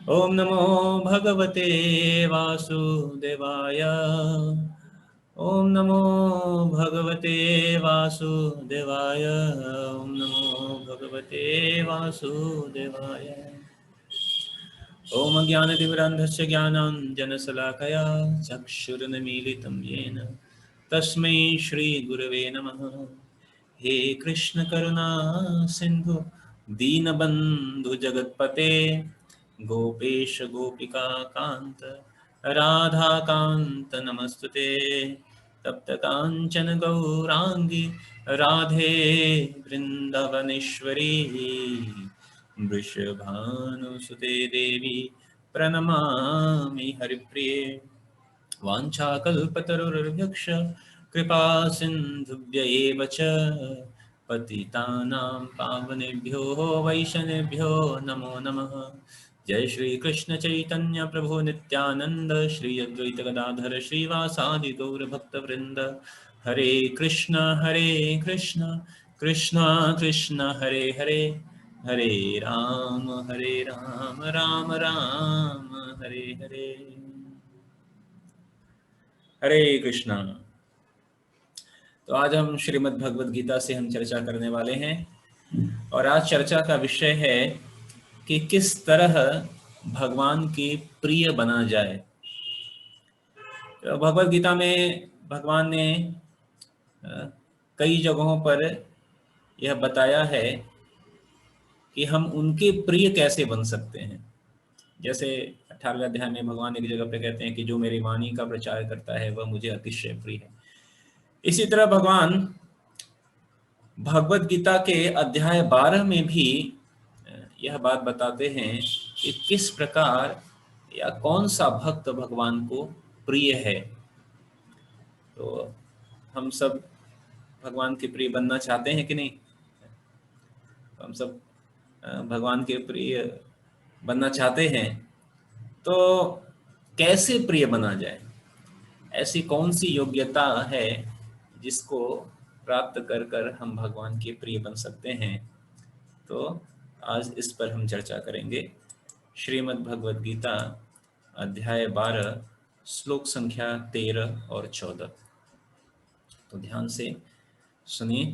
ओम नमो भगवते वासुदेवाय। ओम नमो भगवते वासुदेवाय। ओम नमो भगवते वासुदेवाय। ओम ज्ञानतिमिरान्धस्य ज्ञानाञ्जनशलाकया चक्षुरुन्मीलितं येन तस्मै श्रीगुरवे नमः। हे कृष्ण करुणा सिंधु दीनबंधु जगतपते गोपेश गोपिका कांत राधा कांत नमस्तुते। तप्त कांचन गौरांगी राधे वृंदावनेश्वरी वृषभानुसुते देवी प्रणमामि हरिप्रिये। वाञ्छाकल्पतरुर्भ्यक्ष कृपा सिन्धुभ्य एव च पतितानां पावनेभ्यो वैष्णवेभ्यो नमो नमः। जय श्री कृष्ण चैतन्य प्रभु नित्यानंद श्री अद्वैत गदाधर श्रीवासादि गौर भक्तवृंद। हरे कृष्ण कृष्ण कृष्ण हरे हरे, हरे राम राम राम हरे हरे। हरे कृष्णा। तो आज हम श्रीमद् भगवद गीता से हम चर्चा करने वाले हैं और आज चर्चा का विषय है कि किस तरह भगवान के प्रिय बना जाए। तो भगवद गीता में भगवान ने कई जगहों पर यह बताया है कि हम उनके प्रिय कैसे बन सकते हैं। जैसे 18वें अध्याय में भगवान एक जगह पे कहते हैं कि जो मेरी वाणी का प्रचार करता है वह मुझे अतिशय प्रिय है। इसी तरह भगवान भगवद गीता के अध्याय 12 में भी यह बात बताते हैं कि किस प्रकार या कौन सा भक्त भगवान को प्रिय है। तो हम सब भगवान के प्रिय बनना चाहते हैं कि नहीं? हम सब भगवान के प्रिय बनना चाहते हैं। तो कैसे प्रिय बना जाए? ऐसी कौन सी योग्यता है जिसको प्राप्त कर कर हम भगवान के प्रिय बन सकते हैं? तो आज इस पर हम चर्चा करेंगे। श्रीमद् भगवद गीता अध्याय 12 श्लोक संख्या 13 और 14। तो ध्यान से सुनिए।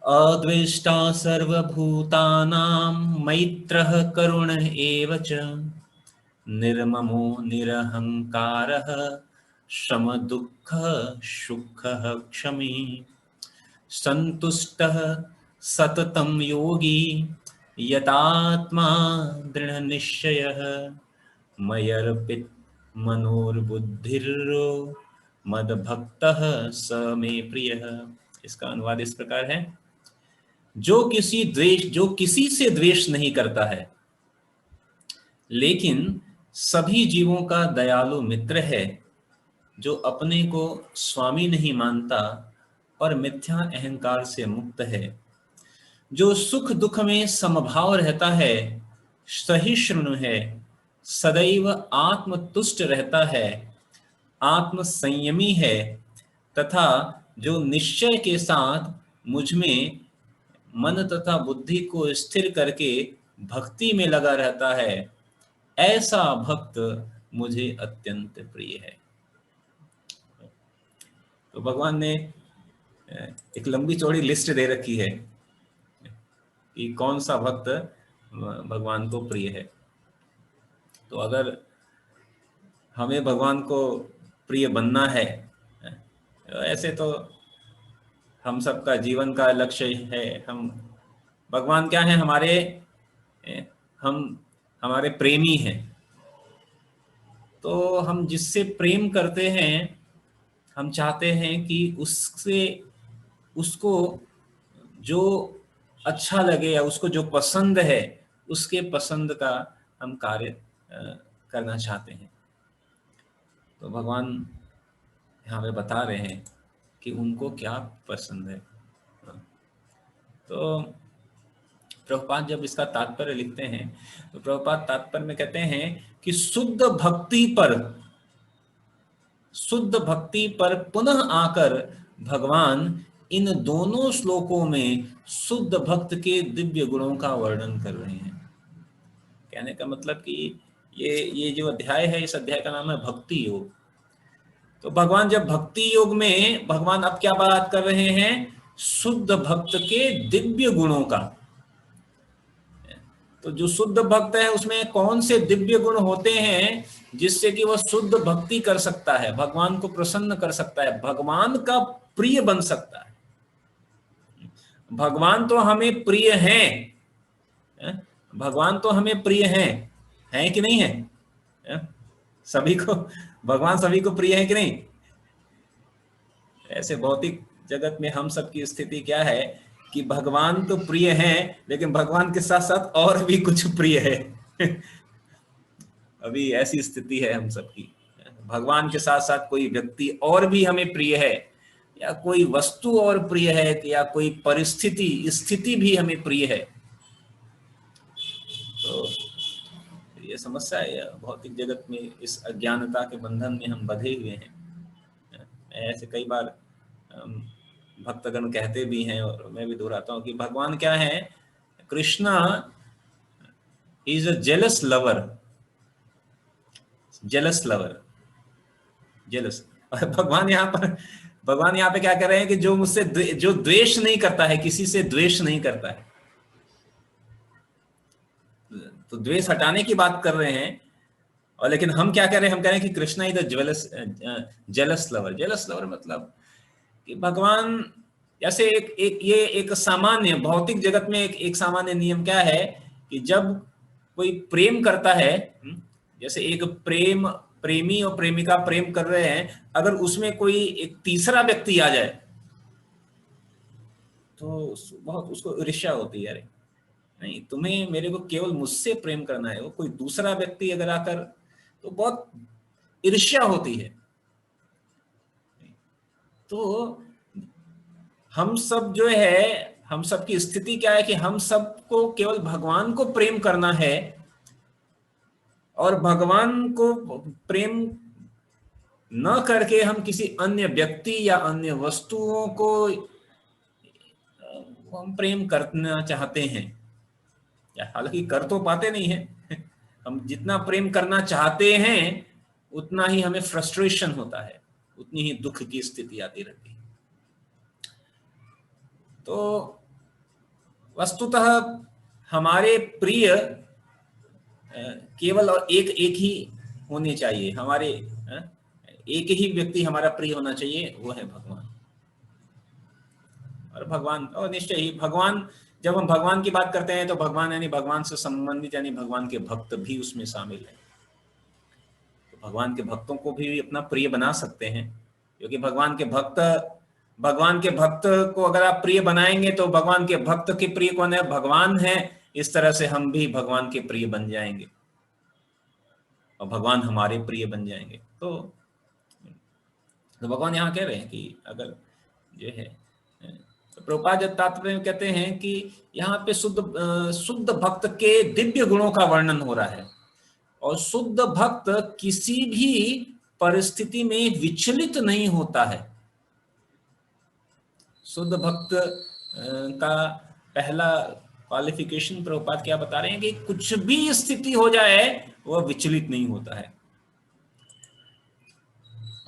अद्वेष्टा सर्वभूतानां मैत्रः करुण एव च निर्ममो निरहंकारः शमदुःखः सुखः क्षमी सन्तुष्टः सततं योगी यतात्मा दृढ़निश्चयः मयर्पित मनोर्बुद्धिर्यो मदभक्तः स मे प्रियः। इसका अनुवाद इस प्रकार है, जो किसी से द्वेष नहीं करता है लेकिन सभी जीवों का दयालु मित्र है, जो अपने को स्वामी नहीं मानता और मिथ्या अहंकार से मुक्त है, जो सुख दुख में समभाव रहता है, सहिष्णु है, सदैव आत्मतुष्ट रहता है, आत्म संयमी है तथा जो निश्चय के साथ मुझ में मन तथा बुद्धि को स्थिर करके भक्ति में लगा रहता है, ऐसा भक्त मुझे अत्यंत प्रिय है। तो भगवान ने एक लंबी चौड़ी लिस्ट दे रखी है कि कौन सा भक्त भगवान को प्रिय है। तो अगर हमें भगवान को प्रिय बनना है, ऐसे तो हम सबका जीवन का लक्ष्य है, हम भगवान क्या है, हम हमारे प्रेमी हैं। तो हम जिससे प्रेम करते हैं हम चाहते हैं कि उसको जो अच्छा लगे या उसको जो पसंद है उसके पसंद का हम कार्य करना चाहते हैं। तो भगवान यहाँ पे बता रहे हैं कि उनको क्या पसंद है। तो प्रभुपाद जब इसका तात्पर्य लिखते हैं तो प्रभुपाद तात्पर्य में कहते हैं कि शुद्ध भक्ति पर पुनः आकर भगवान इन दोनों श्लोकों में शुद्ध भक्त के दिव्य गुणों का वर्णन कर रहे हैं। कहने का मतलब कि ये जो अध्याय है, इस अध्याय का नाम है भक्ति योग। तो भगवान जब भक्ति योग में भगवान अब क्या बात कर रहे हैं, शुद्ध भक्त के दिव्य गुणों का। तो जो शुद्ध भक्त है उसमें कौन से दिव्य गुण होते हैं जिससे कि वह शुद्ध भक्ति कर सकता है, भगवान को प्रसन्न कर सकता है, भगवान का प्रिय बन सकता है। भगवान तो हमें प्रिय हैं, भगवान तो हमें प्रिय हैं कि नहीं है? सभी को भगवान सभी को प्रिय है कि नहीं? ऐसे भौतिक जगत में हम सबकी स्थिति क्या है कि भगवान तो प्रिय हैं, लेकिन भगवान के साथ साथ और भी कुछ प्रिय है। अभी ऐसी स्थिति है हम सबकी, भगवान के साथ साथ कोई व्यक्ति और भी हमें प्रिय है, या कोई वस्तु और प्रिय है, या कोई परिस्थिति स्थिति भी हमें प्रिय है। तो ये समस्या है भौतिक जगत में, इस अज्ञानता के बंधन में हम बंधे हुए हैं। ऐसे कई बार भक्तगण कहते भी हैं और मैं भी दोहराता हूँ कि भगवान क्या है, Krishna is a jealous lover, jealous lover, jealous. भगवान यहाँ पे क्या कर रहे हैं कि जो मुझसे जो द्वेष नहीं करता है, किसी से द्वेष नहीं करता है, तो द्वेष हटाने की बात कर रहे हैं। और लेकिन हम क्या कह रहे हैं, हम कह रहे हैं कि Krishna is the jealous lover. Jealous lover मतलब कि भगवान जैसे एक सामान्य भौतिक जगत में एक सामान्य नियम क्या है कि जब कोई प्रेम करता है, जैसे एक प्रेमी और प्रेमिका प्रेम कर रहे हैं, अगर उसमें कोई एक तीसरा व्यक्ति आ जाए तो बहुत उसको ईर्ष्या होती है, अरे नहीं, तुम्हें मेरे को केवल मुझसे प्रेम करना है, वो कोई दूसरा व्यक्ति अगर आकर, तो बहुत ईर्ष्या होती है। तो हम सब जो है, हम सब की स्थिति क्या है कि हम सबको केवल भगवान को प्रेम करना है, और भगवान को प्रेम न करके हम किसी अन्य व्यक्ति या अन्य वस्तुओं को हम प्रेम करना चाहते हैं, या हालांकि कर तो पाते नहीं है। हम जितना प्रेम करना चाहते हैं उतना ही हमें फ्रस्ट्रेशन होता है, उतनी ही दुख की स्थिति आती रहती है। तो वस्तुतः हमारे प्रिय केवल और एक ही होने चाहिए, हमारे एक ही व्यक्ति हमारा प्रिय होना चाहिए, वो है भगवान। और भगवान, और निश्चय ही भगवान, जब हम भगवान की बात करते हैं तो भगवान यानी भगवान से संबंधित यानी भगवान के भक्त भी उसमें शामिल है। तो भगवान के भक्तों को भी अपना प्रिय बना सकते हैं, क्योंकि भगवान के भक्त को अगर आप प्रिय बनाएंगे तो भगवान के भक्त के प्रिय कौन है, भगवान है। इस तरह से हम भी भगवान के प्रिय बन जाएंगे और भगवान हमारे प्रिय बन जाएंगे। तो भगवान यहाँ कह रहे हैं कि अगर जो है, तो प्रभुपाद तात्पर्य में कहते हैं कि यहाँ पे शुद्ध भक्त के दिव्य गुणों का वर्णन हो रहा है, और शुद्ध भक्त किसी भी परिस्थिति में विचलित नहीं होता है। शुद्ध भक्त का पहला क्वालिफिकेशन प्रभुपाद क्या बता रहे हैं कि कुछ भी स्थिति हो जाए वह विचलित नहीं होता है।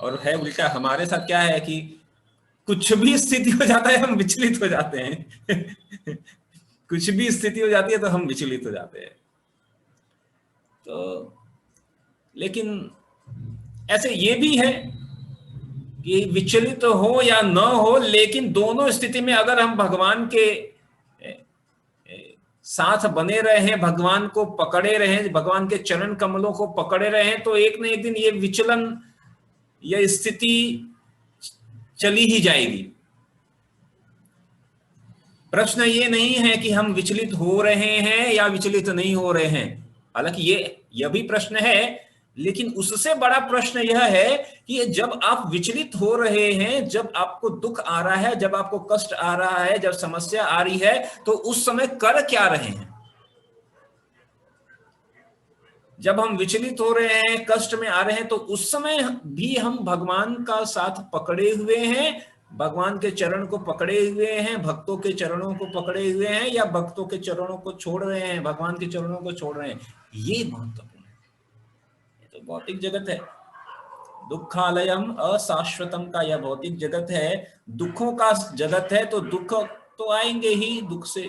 और है उल्टा, हमारे साथ क्या है कि कुछ भी स्थिति हो जाता है हम विचलित हो जाते हैं। कुछ भी स्थिति हो जाती है तो हम विचलित हो जाते हैं। तो लेकिन ऐसे ये भी है कि विचलित हो या न हो, लेकिन दोनों स्थिति में अगर हम भगवान के साथ बने रहे हैं, भगवान को पकड़े रहे, भगवान के चरण कमलों को पकड़े रहे हैं, तो एक न एक दिन ये विचलन, यह स्थिति चली ही जाएगी। प्रश्न ये नहीं है कि हम विचलित हो रहे हैं या विचलित नहीं हो रहे हैं, हालांकि यह भी प्रश्न है, लेकिन उससे बड़ा प्रश्न यह है कि जब आप विचलित हो रहे हैं, जब आपको दुख आ रहा है, जब आपको कष्ट आ रहा है, जब समस्या आ रही है, तो उस समय कर क्या रहे हैं। जब हम विचलित हो रहे हैं, कष्ट में आ रहे हैं, तो उस समय भी हम भगवान का साथ पकड़े हुए हैं, भगवान के चरण को पकड़े हुए हैं, भक्तों के चरणों को पकड़े हुए हैं, या भक्तों के चरणों को छोड़ रहे हैं, भगवान के चरणों को छोड़ रहे हैं, ये महत्वपूर्ण है। ये तो भौतिक जगत है, दुखालयम अशाश्वतम का यह भौतिक जगत है, दुखों का जगत है, तो दुख तो आएंगे ही दुख से।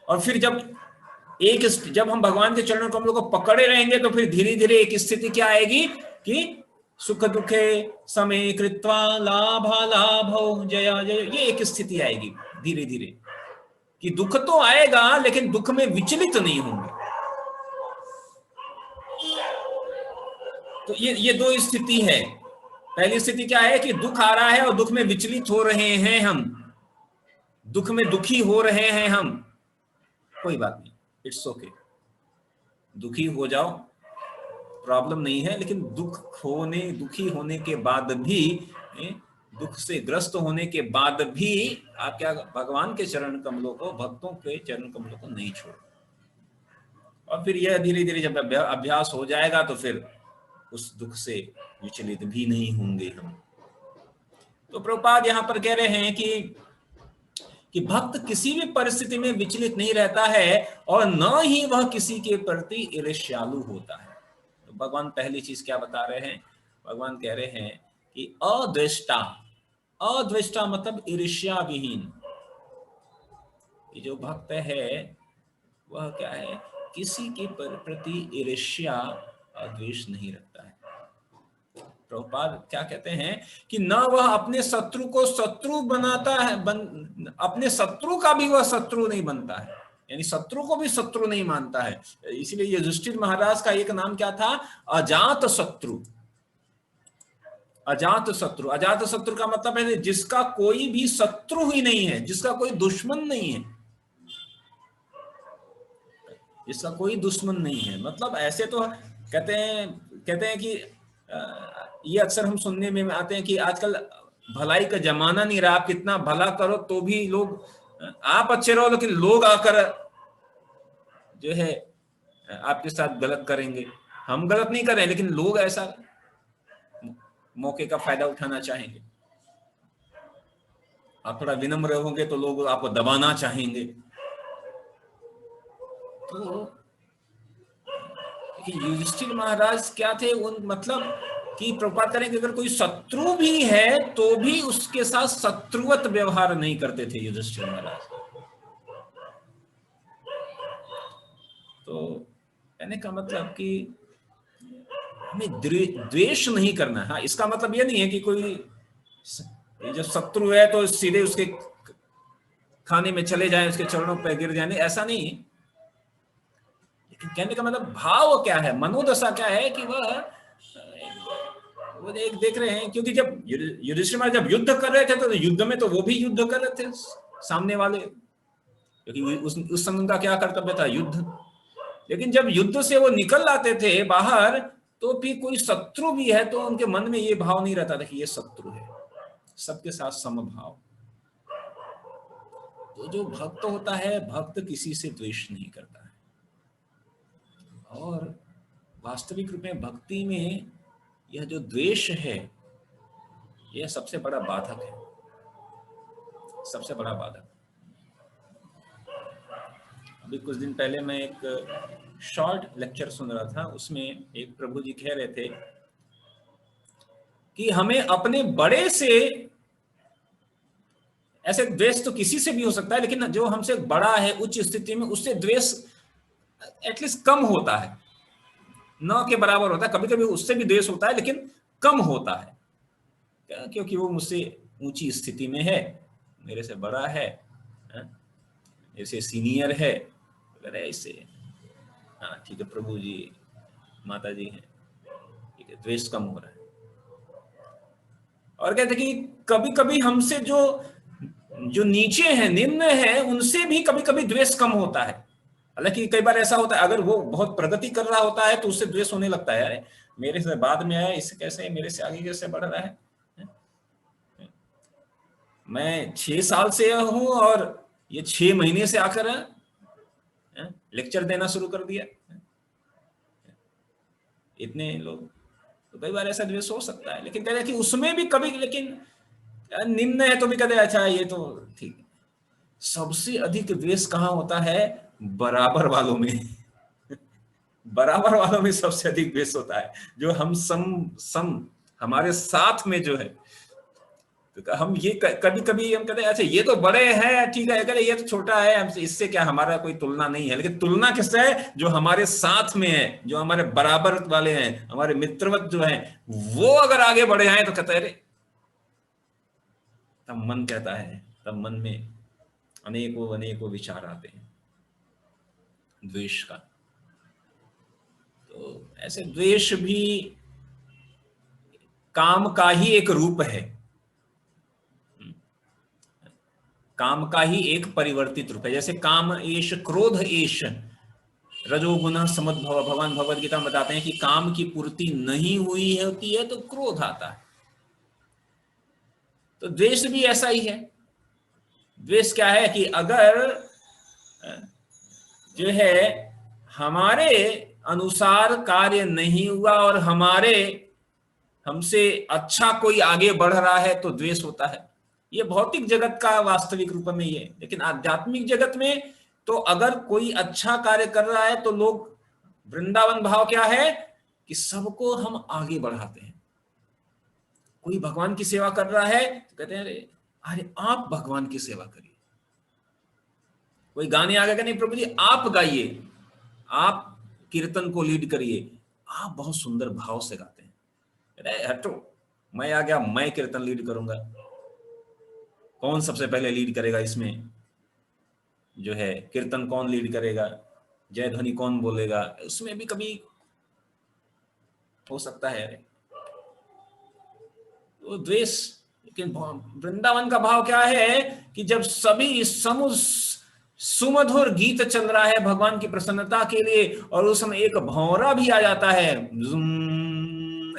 और फिर जब हम भगवान के चरणों कमलों को पकड़े रहेंगे तो फिर धीरे धीरे एक स्थिति क्या आएगी कि सुख दुखे समय कृत्वा लाभा लाभो जया जय, ये एक स्थिति आएगी धीरे धीरे कि दुख तो आएगा लेकिन दुख में विचलित नहीं होंगे। तो ये दो स्थिति है। पहली स्थिति क्या है कि दुख आ रहा है और दुख में विचलित हो रहे हैं हम, दुख में दुखी हो रहे हैं हम, कोई बात नहीं, इट्स ओके, दुखी हो जाओ, प्रॉब्लम नहीं है। लेकिन दुखी होने के बाद भी, दुख से ग्रस्त होने के बाद भी आप क्या भगवान के चरण कमलों को, भक्तों के चरण कमलों को नहीं छोड़ो। और फिर यह धीरे धीरे जब अभ्यास हो जाएगा तो फिर उस दुख से विचलित भी नहीं होंगे हम। तो प्रभुपाद यहाँ पर कह रहे हैं कि भक्त किसी भी परिस्थिति में विचलित नहीं रहता है और न ही वह किसी के प्रति ईर्ष्यालु होता है। तो भगवान पहली चीज क्या बता रहे हैं? भगवान कह रहे हैं कि अद्वेष्टा, अद्वेष्टा मतलब ईर्ष्या विहीन। ये जो भक्त है वह क्या है? किसी के प्रति ईर्ष्या द्वेष नहीं रखता है। प्रभुपाद क्या कहते हैं कि न वह अपने शत्रु को शत्रु बनाता है, अपने शत्रु का भी वह शत्रु नहीं बनता है, यानी शत्रु को भी शत्रु नहीं मानता है। इसलिए युधिष्ठिर महाराज का एक नाम क्या था? अजात शत्रु। अजात शत्रु, अजात शत्रु का मतलब है जिसका कोई भी शत्रु ही नहीं है, जिसका कोई दुश्मन नहीं है, जिसका कोई दुश्मन नहीं है। मतलब ऐसे तो कहते हैं कि ये अक्सर हम सुनने में आते हैं कि आजकल भलाई का जमाना नहीं रहा, आप कितना भला करो तो भी लोग, आप अच्छे रहो लेकिन लोग आकर जो है आपके साथ गलत करेंगे। हम गलत नहीं कर रहे लेकिन लोग ऐसा मौके का फायदा उठाना चाहेंगे। आप थोड़ा विनम्र होंगे तो लोग आपको दबाना चाहेंगे। तो युधिष्ठिर महाराज क्या थे? उन मतलब कि प्रभुपाद करें कि अगर कोई शत्रु भी है तो भी उसके साथ शत्रुवत व्यवहार नहीं करते थे युधिष्ठिर महाराज। तो कहने का मतलब कि हमें द्वेष नहीं करना। हाँ, इसका मतलब यह नहीं है कि कोई जो शत्रु है तो सीधे उसके खाने में चले जाए, उसके चरणों पर गिर जाने, ऐसा नहीं। लेकिन कहने का मतलब भाव क्या है, मनोदशा क्या है कि वह एक देख रहे हैं। क्योंकि जब युधिष्ठिर महाराज जब युद्ध कर रहे थे तो युद्ध में तो वो भी युद्ध कर रहे थे सामने वाले, क्योंकि उस समय उनका क्या कर्तव्य था? युद्ध। लेकिन जब युद्ध से वो निकल आते थे बाहर तो भी कोई शत्रु भी है तो उनके मन में ये भाव नहीं रहता था कि ये शत्रु है, सबके साथ समभाव। तो जो भक्त होता है, भक्त किसी से द्वेष नहीं करता है। और वास्तविक रूप में भक्ति में यह जो द्वेष है यह सबसे बड़ा बाधक है, सबसे बड़ा बाधक। अभी कुछ दिन पहले मैं एक शॉर्ट लेक्चर सुन रहा था, उसमें एक प्रभु जी कह रहे थे कि हमें अपने बड़े से, ऐसे द्वेष तो किसी से भी हो सकता है लेकिन जो हमसे बड़ा है उच्च स्थिति में, उससे द्वेष एटलीस्ट कम होता है, न के बराबर होता है। कभी कभी उससे भी द्वेष होता है लेकिन कम होता है, क्योंकि वो मुझसे ऊंची स्थिति में है, मेरे से बड़ा है, मेरे से सीनियर है, ऐसे। हाँ ठीक है, प्रभु जी माता जी हैं, ठीक है, द्वेष कम हो रहा है। और कहते कि कभी कभी हमसे जो नीचे हैं, निम्न है, उनसे भी कभी कभी द्वेष कम होता है। हालांकि कई बार ऐसा होता है, अगर वो बहुत प्रगति कर रहा होता है तो उससे द्वेष होने लगता है, अरे मेरे से बाद में आया, इससे कैसे, मेरे से आगे कैसे बढ़ रहा है, मैं 6 साल से हूं और ये 6 महीने से आकर लेक्चर देना शुरू कर दिया। इतने लोग, तो कई बार ऐसा द्वेष हो सकता है, लेकिन कहते हैं कि उसमें भी कभी, लेकिन निम्न है तो भी कहते हैं अच्छा ये तो ठीक है। सबसे अधिक द्वेष कहाँ होता है? बराबर वालों में। बराबर वालों में सबसे अधिक द्वेष होता है, जो हम सम हमारे साथ में जो है। तो हम ये कभी कभी हम कहते हैं अच्छा ये तो बड़े हैं, ठीक है, अगर ये तो छोटा है, हमसे इससे क्या, हमारा कोई तुलना नहीं है। लेकिन तुलना किससे है? जो हमारे साथ में है, जो हमारे बराबर वाले हैं, हमारे मित्रवत जो हैं, वो अगर आगे बढ़े आए तो कहते हैं अरे, तब मन कहता है, तब मन में अनेकों अनेकों विचार आते हैं द्वेष का। तो ऐसे द्वेष भी काम का ही एक रूप है, काम का ही एक परिवर्तित रूप है। जैसे काम एष क्रोध एष रजोगुण समुद्भव, भगवान भगवद गीता में बताते हैं कि काम की पूर्ति नहीं हुई होती है तो क्रोध आता है। तो द्वेष भी ऐसा ही है। द्वेष क्या है कि अगर जो है हमारे अनुसार कार्य नहीं हुआ और हमसे अच्छा कोई आगे बढ़ रहा है तो द्वेष होता है। ये भौतिक जगत का वास्तविक रूप में ये, लेकिन आध्यात्मिक जगत में तो अगर कोई अच्छा कार्य कर रहा है तो लोग, वृंदावन भाव क्या है कि सबको हम आगे बढ़ाते हैं। कोई भगवान की सेवा कर रहा है तो कहते हैं अरे अरे आप भगवान की सेवा करिए। कोई गाने आ गए, नहीं प्रभु जी आप गाइए, आप कीर्तन को लीड करिए, आप बहुत सुंदर भाव से गाते हैं। अरे हटो, मैं आ गया, मैं कीर्तन लीड करूंगा। कौन सबसे पहले लीड करेगा इसमें? जो है कीर्तन कौन लीड करेगा, जय ध्वनि कौन बोलेगा, उसमें भी कभी हो सकता है। तो द्वेष, लेकिन वृंदावन का भाव क्या है कि जब सभी सुमधुर गीत चल रहा है भगवान की प्रसन्नता के लिए, और उस समय एक भौरा भी आ जाता है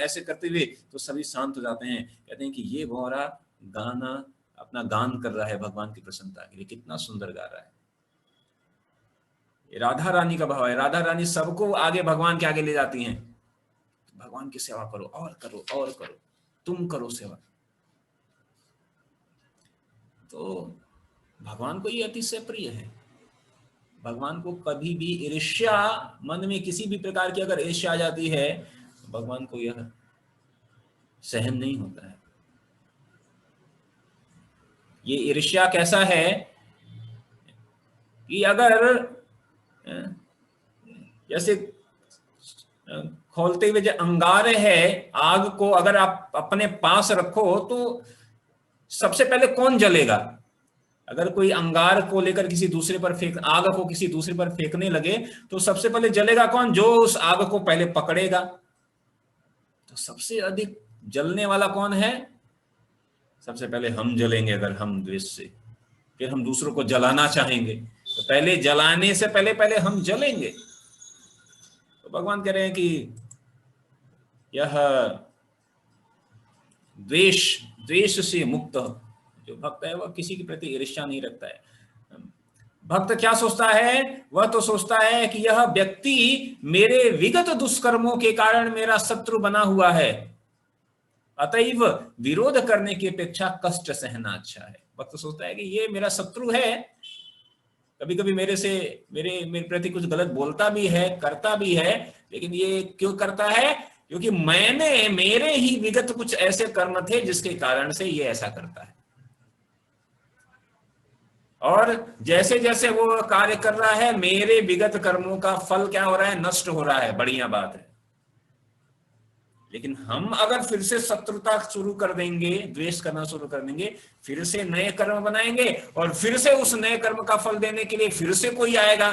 ऐसे करते हुए, तो सभी शांत हो जाते हैं, कहते हैं कि ये भौरा गाना अपना गान कर रहा है भगवान की प्रसन्नता के लिए, कितना सुंदर गा रहा है। राधा रानी का भाव है, राधा रानी सबको आगे भगवान के आगे ले जाती हैं, भगवान की सेवा करो और करो और करो, तुम करो सेवा। तो भगवान को ये अतिशय प्रिय है। भगवान को कभी भी ईर्ष्या, मन में किसी भी प्रकार की अगर ईर्ष्या आ जाती है तो भगवान को यह सहन नहीं होता है। ये ईर्ष्या कैसा है कि अगर जैसे खोलते हुए जो अंगार है, आग को अगर आप अपने पास रखो तो सबसे पहले कौन जलेगा? अगर कोई अंगार को लेकर किसी दूसरे पर आग को किसी दूसरे पर फेंकने लगे तो सबसे पहले जलेगा कौन? जो उस आग को पहले पकड़ेगा। तो सबसे अधिक जलने वाला कौन है? सबसे पहले हम जलेंगे अगर हम द्वेष से, फिर हम दूसरों को जलाना चाहेंगे, तो पहले जलाने से पहले हम जलेंगे। तो भगवान कह रहे हैं कि यह द्वेष से मुक्त जो भक्त है वह किसी के प्रति ईर्ष्या नहीं रखता है। भक्त क्या सोचता है? वह तो सोचता है कि यह व्यक्ति मेरे विगत दुष्कर्मों के कारण मेरा शत्रु बना हुआ है, अतएव विरोध करने की अपेक्षा कष्ट सहना अच्छा है। भक्त सोचता है कि ये मेरा शत्रु है, कभी कभी मेरे प्रति कुछ गलत बोलता भी है, करता भी है, लेकिन ये क्यों करता है? क्योंकि मेरे ही विगत कुछ ऐसे कर्म थे जिसके कारण से ये ऐसा करता है। और जैसे जैसे वो कार्य कर रहा है, मेरे विगत कर्मों का फल क्या हो रहा है? नष्ट हो रहा है। बढ़िया बात है। लेकिन हम अगर फिर से शत्रुता शुरू कर देंगे, द्वेष करना शुरू कर देंगे, फिर से नए कर्म बनाएंगे और फिर से उस नए कर्म का फल देने के लिए फिर से कोई आएगा,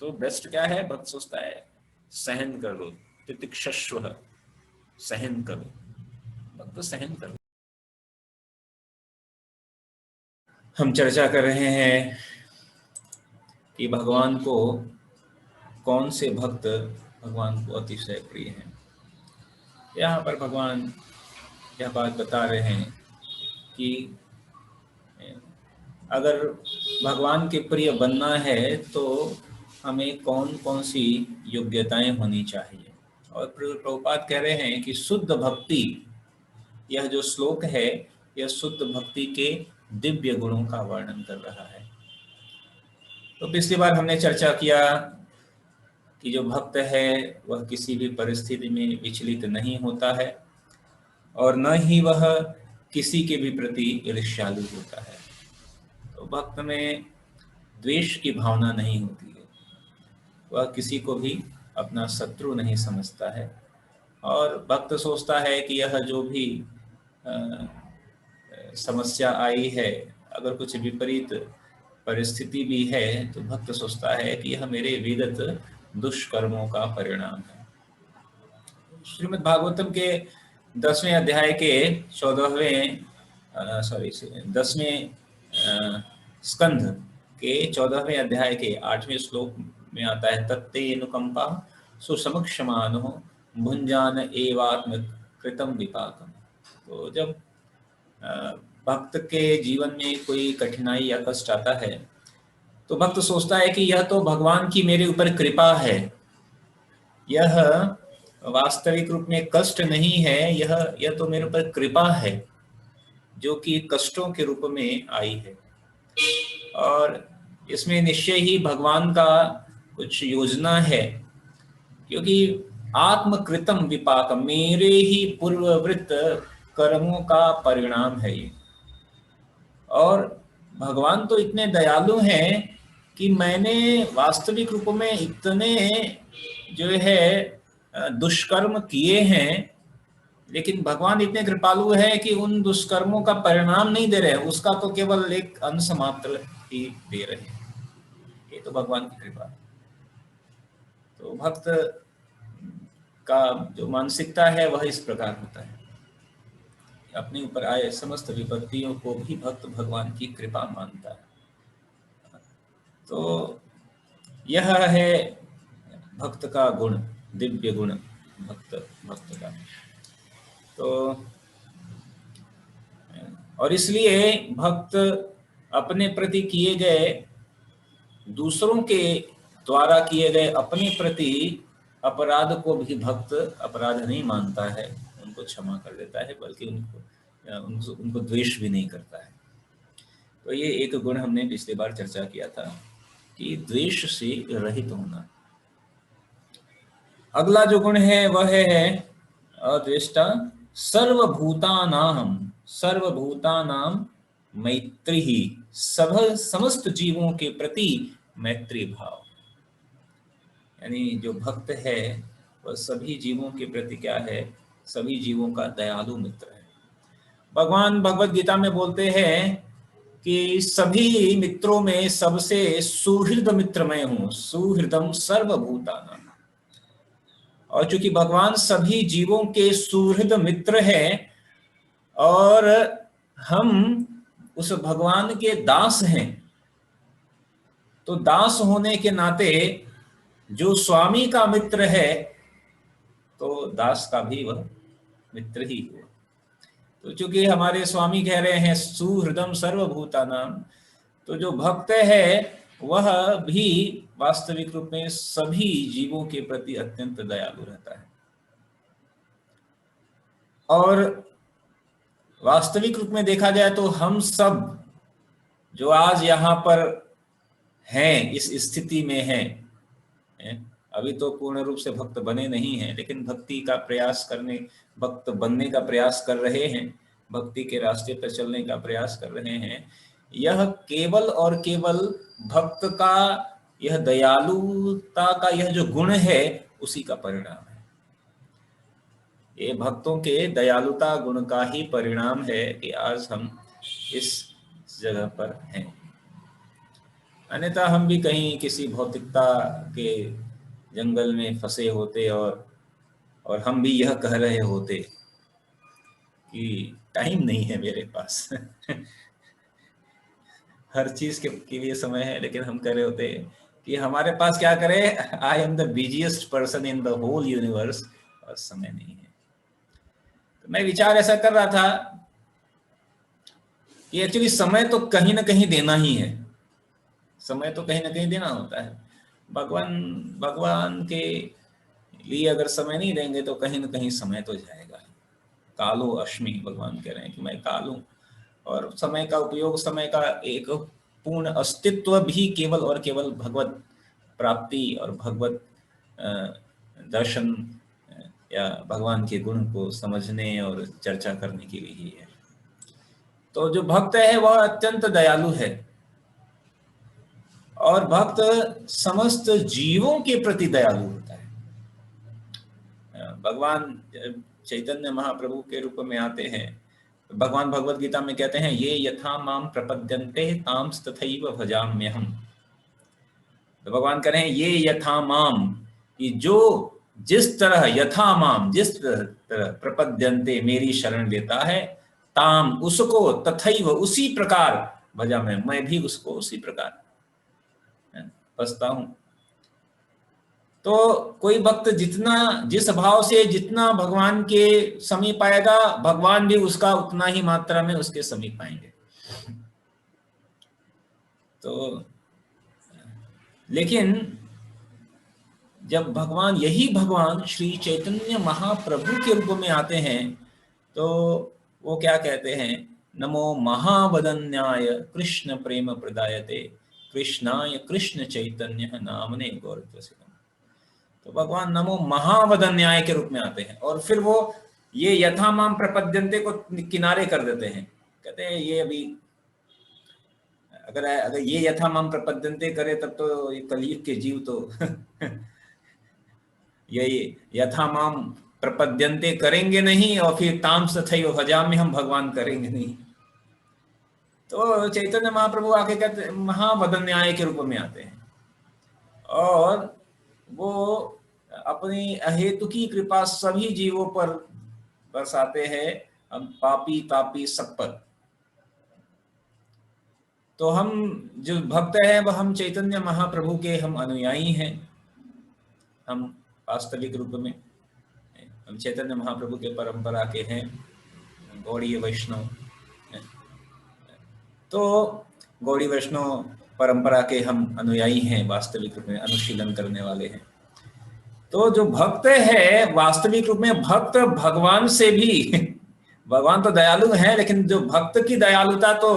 तो बेस्ट क्या है? भक्त सोचता है सहन कर लो, तितिक्षस्व, सहन करो, भक्त सहन करो। हम चर्चा कर रहे हैं कि भगवान को कौन से भक्त भगवान को अतिशय प्रिय हैं। यहाँ पर भगवान यह बात बता रहे हैं कि अगर भगवान के प्रिय बनना है तो हमें कौन कौन सी योग्यताएं होनी चाहिए। और प्रभुपाद कह रहे हैं कि शुद्ध भक्ति, यह जो श्लोक है यह शुद्ध भक्ति के दिव्य गुणों का वर्णन कर रहा है। तो पिछली बार हमने चर्चा किया कि जो भक्त है वह किसी भी परिस्थिति में विचलित नहीं होता है और न ही वह किसी के भी प्रति ईर्ष्यालु होता है। तो भक्त में द्वेष की भावना नहीं होती है, वह किसी को भी अपना शत्रु नहीं समझता है और भक्त सोचता है कि यह जो भी समस्या आई है, अगर कुछ विपरीत परिस्थिति भी है तो भक्त सोचता है कि यह मेरे विगत दुष्कर्मों का परिणाम है। श्रीमद् भागवतम के 10वें अध्याय के 10वें स्कंध के 14वें अध्याय के 8वें श्लोक में आता है, तत्ते अनुकंपा सुसमक्षमानो भुंजान एवात्म कृतम विपाकम। तो जब भक्त के जीवन में कोई कठिनाई या कष्ट आता है तो भक्त सोचता है कि यह तो भगवान की मेरे ऊपर कृपा है, यह वास्तविक रूप में कष्ट नहीं है, यह तो मेरे ऊपर कृपा है जो कि कष्टों के रूप में आई है और इसमें निश्चय ही भगवान का कुछ योजना है, क्योंकि आत्मकृतम विपाक, मेरे ही पूर्ववृत्त कर्मों का परिणाम है ये। और भगवान तो इतने दयालु हैं कि मैंने वास्तविक रूप में इतने जो है दुष्कर्म किए हैं, लेकिन भगवान इतने कृपालु है कि उन दुष्कर्मों का परिणाम नहीं दे रहे, उसका तो केवल एक अंश मात्र ही दे रहे हैं। ये तो भगवान की कृपा है। तो भक्त का जो मानसिकता है वह इस प्रकार होता है, अपने ऊपर आए समस्त विपत्तियों को भी भक्त भगवान की कृपा मानता है। तो यह है भक्त का गुण, दिव्य गुण भक्त का। तो और इसलिए भक्त अपने प्रति किए गए, दूसरों के द्वारा किए गए अपने प्रति अपराध को भी भक्त अपराध नहीं मानता है, उनको क्षमा कर देता है, बल्कि उनको द्वेष भी नहीं करता है। तो ये एक गुण हमने पिछली बार चर्चा किया था कि द्वेष से रहित होना। अगला जो गुण है वह है अद्वेष्टा सर्वभूतानां मैत्री ही, समस्त जीवों के प्रति मैत्री भाव। यानी जो भक्त है वह सभी जीवों के प्रति क्या है, सभी जीवों का दयालु मित्र है। भगवान भगवत गीता में बोलते हैं कि सभी मित्रों में सबसे सुहृद मित्र मैं हूं, सुहृदम सर्वभूतानां। और चूंकि भगवान सभी जीवों के सुहृद मित्र हैं और हम उस भगवान के दास हैं, तो दास होने के नाते जो स्वामी का मित्र है तो दास का भी वह मित्र ही हुआ। तो चूंकि हमारे स्वामी कह रहे हैं सुहृदम सर्वभूतानां, तो जो भक्त है वह भी वास्तविक रूप में सभी जीवों के प्रति अत्यंत दयालु रहता है। और वास्तविक रूप में देखा जाए तो हम सब जो आज यहाँ पर हैं, इस स्थिति में हैं, अभी तो पूर्ण रूप से भक्त बने नहीं हैं, लेकिन भक्ति का प्रयास करने, भक्त बनने का प्रयास कर रहे हैं, भक्ति के रास्ते पर चलने का प्रयास कर रहे हैं, यह केवल और केवल भक्त का यह दयालुता का यह जो गुण है उसी का परिणाम है। ये भक्तों के दयालुता गुण का ही परिणाम है कि आज हम इस जगह पर हैं। अन्यथा हम भी कहीं किसी भौतिकता के जंगल में फंसे होते और हम भी यह कह रहे होते कि टाइम नहीं है मेरे पास हर चीज के लिए समय है, लेकिन हम कह रहे होते कि हमारे पास क्या करें, I am the busiest person in the whole universe, और समय नहीं है। तो मैं विचार ऐसा कर रहा था कि एक्चुअली समय तो कहीं ना कहीं देना ही है, समय तो कहीं ना कहीं देना होता है। भगवान भगवान के लिए अगर समय नहीं देंगे तो कहीं ना कहीं समय तो जाएगा। कालो अस्मि, भगवान कह रहे हैं कि मैं काल हूँ, और समय का उपयोग, समय का एक पूर्ण अस्तित्व भी केवल और केवल भगवत प्राप्ति और भगवत दर्शन या भगवान के गुण को समझने और चर्चा करने के लिए ही है। तो जो भक्त है वह अत्यंत दयालु है, और भक्त समस्त जीवों के प्रति दयालु होता है। भगवान चैतन्य महाप्रभु के रूप में आते हैं, भगवान भगवत गीता में कहते हैं, ये यथा माम प्रपद्यन्ते तांस तथैव भजाम्यहम्। तो भगवान कह रहे हैं ये यथा माम, कि जो जिस तरह यथा माम, जिस तरह प्रपद्यन्ते मेरी शरण लेता है, ताम उसको, तथैव उसी प्रकार, भजा मैं भी उसको उसी प्रकार बसता हूं। तो कोई भक्त जितना, जिस भाव से जितना भगवान के समीप आएगा, भगवान भी उसका उतना ही मात्रा में उसके समीप आएंगे। तो लेकिन जब भगवान, यही भगवान श्री चैतन्य महाप्रभु के रूप में आते हैं, तो वो क्या कहते हैं, नमो महावदन्याय कृष्ण प्रेम प्रदायते कृष्णाय कृष्ण चैतन्य नामने गौरत्वसितम्। तो भगवान नमो महावदन्याय के रूप में आते हैं, और फिर वो ये यथा माम प्रपद्यन्ते को किनारे कर देते हैं, कहते हैं ये अभी अगर ये यथा माम प्रपद्यन्ते करे तब तो ये कलयुग के जीव तो ये यथा माम प्रपद्यन्ते करेंगे नहीं, और फिर ताम्स तथैव भजाम्यहम् हम भगवान करेंगे नहीं। तो चैतन्य महाप्रभु आके कहते महावदन्याय के रूप में आते हैं, और वो अपनी अहेतु की कृपा सभी जीवों पर बरसाते हैं, हम पापी तापी सब पर। तो हम जो भक्त हैं वह हम चैतन्य महाप्रभु के हम अनुयायी हैं, हम वास्तविक रूप में हम चैतन्य महाप्रभु के परंपरा के हैं, गौड़ीय वैष्णव। तो गौड़ी वैष्णव परंपरा के हम अनुयायी हैं, वास्तविक रूप में अनुशीलन करने वाले हैं। तो जो भक्त है वास्तविक रूप में, भक्त भगवान से भी भगवान तो दयालु है, लेकिन जो भक्त की दयालुता तो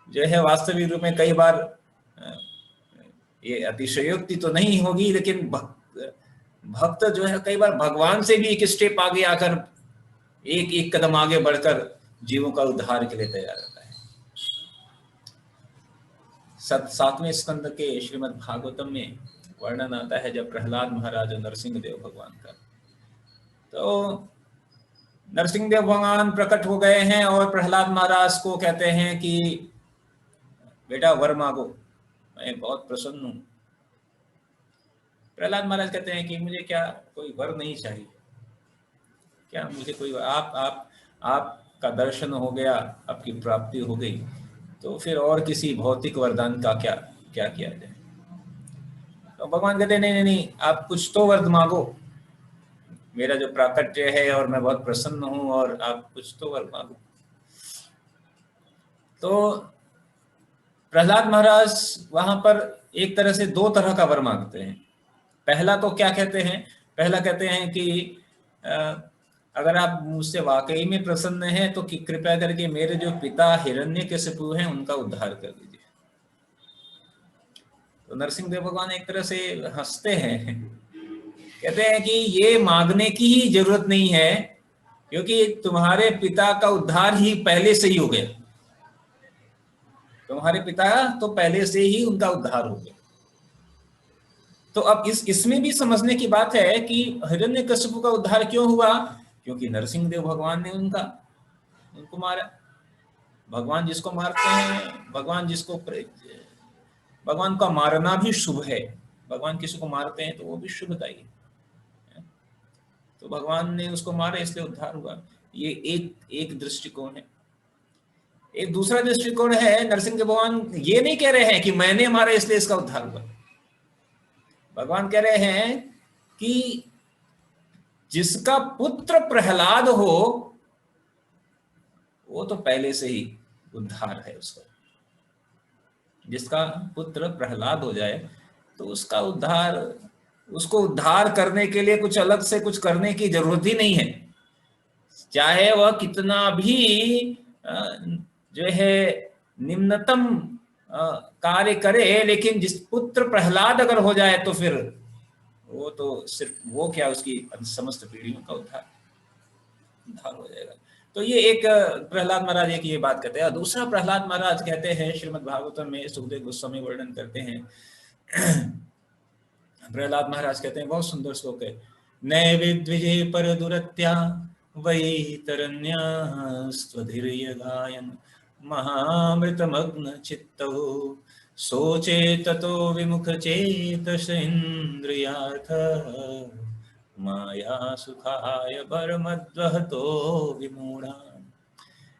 जो है वास्तविक रूप में कई बार, ये अतिशयोक्ति तो नहीं होगी, लेकिन भक्त जो है कई बार भगवान से भी एक स्टेप आगे आकर, एक एक कदम आगे बढ़कर जीवों का उद्धार के लिए तैयार रहता है। 7वें स्कंद के श्रीमद् भागवतम में वर्णन आता है जब प्रहलाद महाराज नरसिंह देव भगवान का, तो नरसिंह देव भगवान प्रकट हो गए हैं और प्रहलाद महाराज को कहते हैं कि बेटा वर मांगो, मैं बहुत प्रसन्न हूं। प्रहलाद महाराज कहते हैं कि मुझे क्या कोई वर नहीं चाहिए, क्या मुझे कोई, आपका दर्शन हो गया, आपकी प्राप्ति हो गई, तो फिर और किसी भौतिक वरदान का क्या क्या किया जाए। तो भगवान कहते हैं नहीं नहीं, आप कुछ तो वर मांगो, मेरा जो प्राकट्य है और मैं बहुत प्रसन्न हूं, और आप कुछ तो वर मांगो। तो प्रहलाद महाराज वहां पर एक तरह से 2 तरह का वर मांगते हैं। पहला तो क्या कहते हैं, पहला कहते हैं कि अगर आप मुझसे वाकई में प्रसन्न हैं तो कृपया करके मेरे जो पिता हिरण्यकशिपु हैं उनका उद्धार कर दीजिए। तो नरसिंह देव भगवान एक तरह से हंसते हैं, कहते हैं कि ये मांगने की ही जरूरत नहीं है, क्योंकि तुम्हारे पिता का उद्धार ही पहले से ही हो गया, तुम्हारे पिता तो पहले से ही उनका उद्धार हो गया। तो अब इसमें भी समझने की बात है कि हिरण्यकशिपु का उद्धार क्यों हुआ, क्योंकि नरसिंह देव भगवान ने उनको मारा। भगवान जिसको मारते हैं, भगवान का मारना भी शुभ है, भगवान किसी को मारते हैं तो वो भी शुभदायी है। तो भगवान ने उसको मारा इसलिए उद्धार हुआ, ये एक दृष्टिकोण है। एक दूसरा दृष्टिकोण है, नरसिंह देव भगवान ये नहीं कह रहे हैं कि मैंने मारा इसलिए इसका उद्धार हुआ। भगवान कह रहे हैं कि जिसका पुत्र प्रहलाद हो वो तो पहले से ही उद्धार है उसका। जिसका पुत्र प्रहलाद हो जाए तो उसको उद्धार करने के लिए कुछ अलग से कुछ करने की जरूरत ही नहीं है। चाहे वह कितना भी जो है निम्नतम कार्य करे, लेकिन जिस पुत्र प्रहलाद अगर हो जाए तो फिर वो तो सिर्फ वो क्या, उसकी समस्त पीढ़ियों का उद्धार हो जाएगा। तो ये एक प्रहलाद महाराज एक ये बात कहते हैं। दूसरा प्रहलाद महाराज कहते हैं, श्रीमद् भागवतम में सुखदेव गोस्वामी वर्णन करते हैं। प्रहलाद महाराज कहते हैं, बहुत सुंदर श्लोक है, नैवेद्विजय पर दुरत्या वैतरण्या स्वधीर्य गायन महामृतमग्न चित्तौ सोचे ततो विमुख चेतस इंद्रियार्थ माया सुखाय परमद्वहतो विमूढ़ा।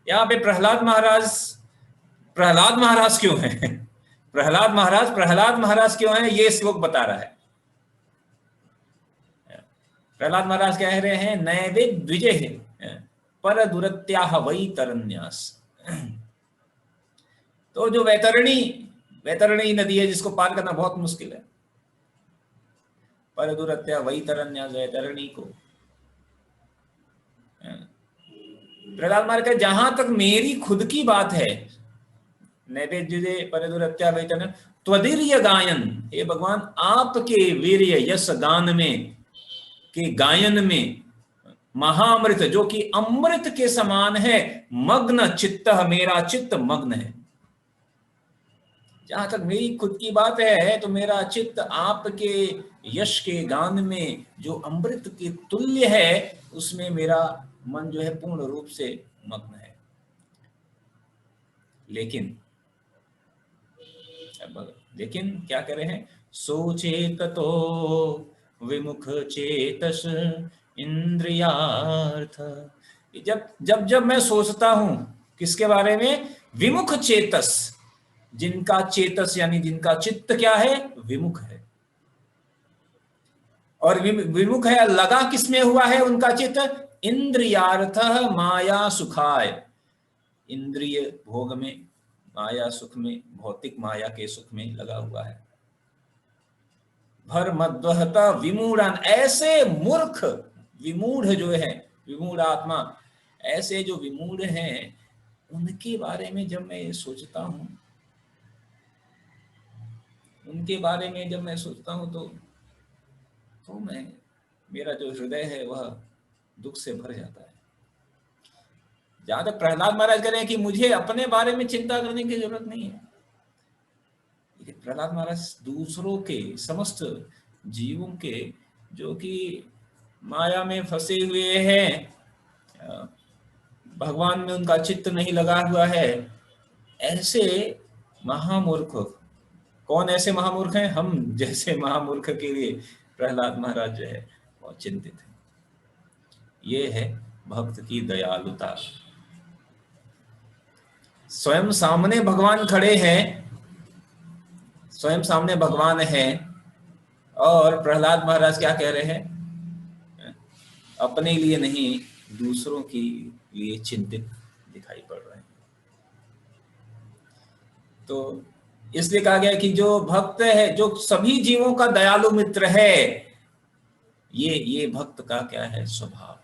यहाँ पे प्रहलाद महाराज क्यों है? प्रहलाद महाराज क्यों है, ये श्लोक बता रहा है। प्रहलाद महाराज कह रहे हैं, नैवेद्य द्विजय पर दुरत्याह वैतरण्यास। तो जो वैतरणी नदी है जिसको पार करना बहुत मुश्किल है, पर दुरत्या वैतरण्यास, वैतरणी को प्रहलाद महाराज कहे, जहां तक मेरी खुद की बात है, नैवेद्य पर दुरत्या वैतरण्य त्वदीर्य गायन, हे भगवान आपके वीर्य यश गान में के गायन में महाअमृत जो कि अमृत के समान है, मग्न चित्त, मेरा चित्त मग्न है। जहां तक मेरी खुद की बात है तो मेरा चित्त आपके यश के गान में जो अमृत के तुल्य है, उसमें मेरा मन जो है पूर्ण रूप से मग्न है। लेकिन क्या कह रहे हैं, सोचेत तो विमुख चेतस इंद्रियार्थ। जब मैं सोचता हूं किसके बारे में, विमुख चेतस, जिनका चेतस यानी जिनका चित्त क्या है, विमुख है। और विमुख है, लगा किसमें हुआ है उनका चित्त, इंद्रियार्थ माया सुखाय, इंद्रिय भोग में, माया सुख में, भौतिक माया के सुख में लगा हुआ है। भर मद्वहता विमूढ़ान, ऐसे मूर्ख विमूढ़ जो है, विमूढ़ आत्मा, ऐसे जो विमूढ़ हैं, उनके बारे में जब मैं सोचता हूं, तो मेरा जो हृदय है वह दुख से भर जाता है। जहां तक प्रहलाद महाराज कह रहे हैं कि मुझे अपने बारे में चिंता करने की जरूरत नहीं है, लेकिन प्रहलाद महाराज दूसरों के, समस्त जीवों के जो कि माया में फंसे हुए हैं, भगवान में उनका चित्त नहीं लगा हुआ है, ऐसे महामूर्ख, कौन ऐसे महामूर्ख हैं, हम जैसे महामूर्ख के लिए प्रहलाद महाराज जो है बहुत चिंतित है। ये है भक्त की दयालुता। स्वयं सामने भगवान खड़े हैं, स्वयं सामने भगवान है, और प्रहलाद महाराज क्या कह रहे हैं, अपने लिए नहीं दूसरों के लिए चिंतित दिखाई पड़ रहे हैं। तो इसलिए कहा गया कि जो भक्त है, जो सभी जीवों का दयालु मित्र है, ये भक्त का क्या है, स्वभाव।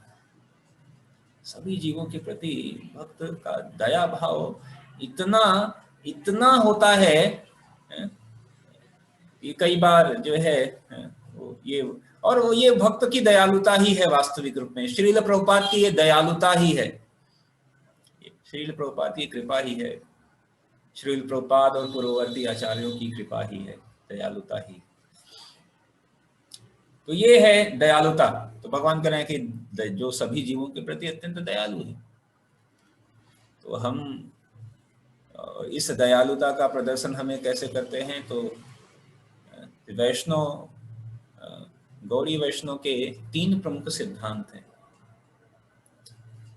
सभी जीवों के प्रति भक्त का दया भाव इतना होता है कि कई बार जो है ये भक्त की दयालुता ही है वास्तविक रूप में। श्रील प्रभुपाद की ये दयालुता ही है, श्रील प्रभुपाद की कृपा ही है, श्रील प्रभुपाद और पूर्ववर्ती आचार्यों की कृपा ही है, दयालुता ही। तो ये है दयालुता। तो भगवान कह रहे हैं कि जो सभी जीवों के प्रति अत्यंत दयालु है। तो हम इस दयालुता का प्रदर्शन हमें कैसे करते हैं, तो वैष्णव, गौड़ी वैष्णव के 3 प्रमुख सिद्धांत हैं,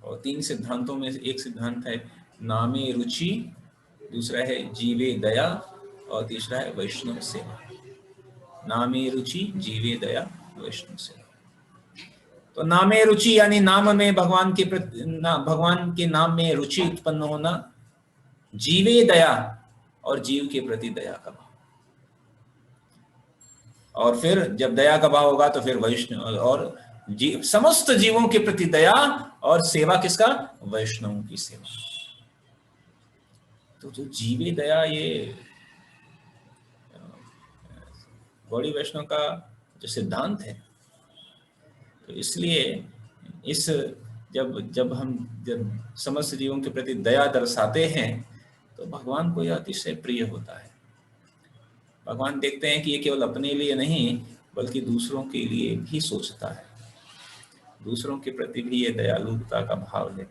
और 3 सिद्धांतों में एक सिद्धांत है नामे रुचि, दूसरा है जीवे दया, और तीसरा है वैष्णव सेवा। नामे रुचि, जीवे दया, वैष्णव सेवा। तो नामे रुचि यानी नाम में भगवान के नाम में रुचि उत्पन्न होना, जीवे दया और जीव के प्रति दया का भाव। और फिर जब दया का भाव होगा तो फिर वैष्णव और समस्त जीवों के प्रति दया, और सेवा किसका? वैष्णवों की सेवा। तो जो जीवे दया, ये गौड़ी वैष्णव का जो सिद्धांत है। तो इसलिए इस जब समस्त जीवों के प्रति दया दर्शाते हैं तो भगवान को यह अतिशय प्रिय होता है। भगवान देखते हैं कि ये केवल अपने लिए नहीं बल्कि दूसरों के लिए भी सोचता है, दूसरों के प्रति भी ये दयालुता का भाव है,